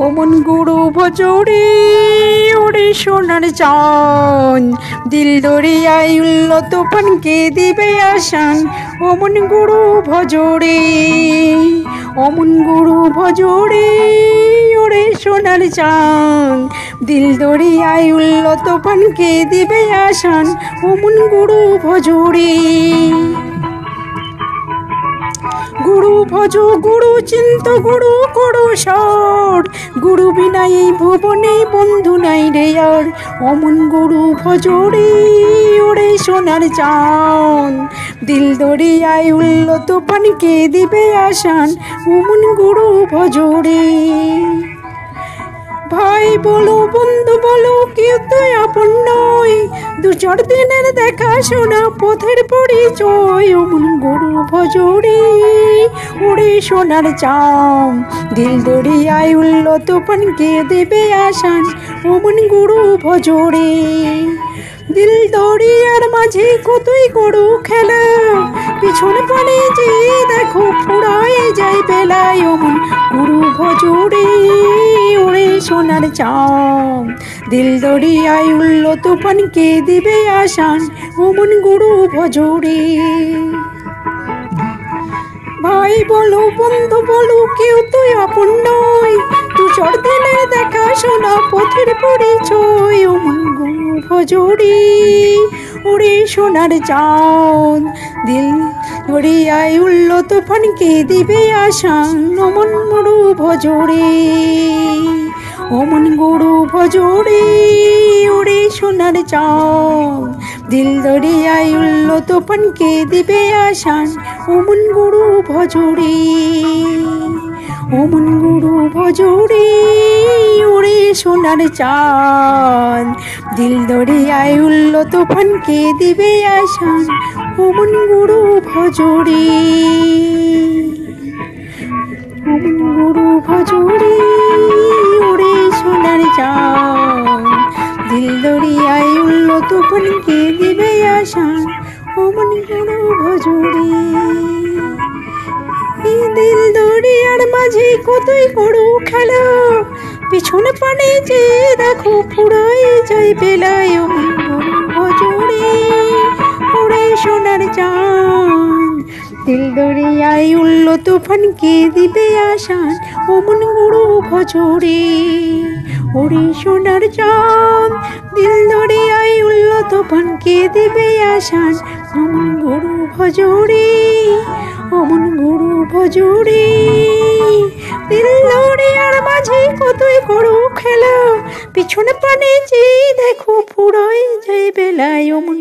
ওমন গুরু ভজরে ওরে সোনার চান, দিল দরিয়ায় উল্ল তুফানকে দিবে আসান। ওমন গুরু ভজরে, অমন গুরু ভজরে ওরে সোনার চান, দিল দরিয়ায় উল্ল তুফানকে দিবে আসান। ওমন গুরু ভজরে, গুরু ভজ গুরু চিন্ত গুরু করো সর, গুরু বিনা এই ভুবনে বন্ধু নাই রে আর। অমন গুরু ভজরে ওরে সোনার চান, দিল দরিয়ায় উল্ল তুফানকে দিবে আসান। অমন গুরু ভজরে, ভাই বলো বন্ধু বলো কেউ তো আপন নয়, দু চার দিনের দেখা শোনা পথের পরিচয়। অমন গুরু ভজরে ওরে সোনার চান, দিল দরিয়ায় উল্ল তুফানকে দেবে আসান। অমন গুরু ভজরে, দিল দরিয়ার মাঝে কতই গরু খেলা, পিছনে পানে যে দেখো ফুরায় যায় বেলায়। অমন গুরু ভজরে ওরে সোনার চান, দিল দরিয়ায় উল্ল তুফানকে দিবে আসান। অমন গুরু ভজরে, ভাই বলো বন্ধু বলো কেউ তো আপন নয়, দু চার দিনের দেখা শোনা পথের পরিচয়। অমন গুরু ভজরে ওরে সোনার চান, দিল দরিয়ায় উল্ল তুফানকে দিবে আসান। অমন গুরু ভজরে, অমন গুরু ভজরে ওরে সোনার চান, দিল দরিয়ায় উল্ল তুফানকে দিবে আসান। অমন গুরু ভজরে, অমন গুরু ভজরে ওরে সোনার চান, দিল দরিয়ায় উল্ল তুফানকে দিবে আসান। অমন গুরু ভজরে, অমন গুরু ভজরে ওরে সোনার চান, দিল দরিয়ায় উল্ল তুফানকে দিবে আসান। অমন গুরু ভজরে, দিল দরিয়ার মাঝে কতই গরু খেলা, পিছনে পানে যে দেখো ফুরায় যায় বেলায়। অমন গুরু ভজরে ওরে সোনার চান, দিল দরিয়ায় উল্ল তুফানকে দিবে আসান। অমন গুরু ভজরে ওরে সোনার চান, দিল দরিয়ায় উল্ল তুফানকে দিবে আসান। অমন গুরু ভজরে, অমন গুরু ভজরে, দিল দরিয়ার মাঝে কতই গরু খেলা, পিছনে পানে যে দেখো ফুরায় যায় বেলায়। অমন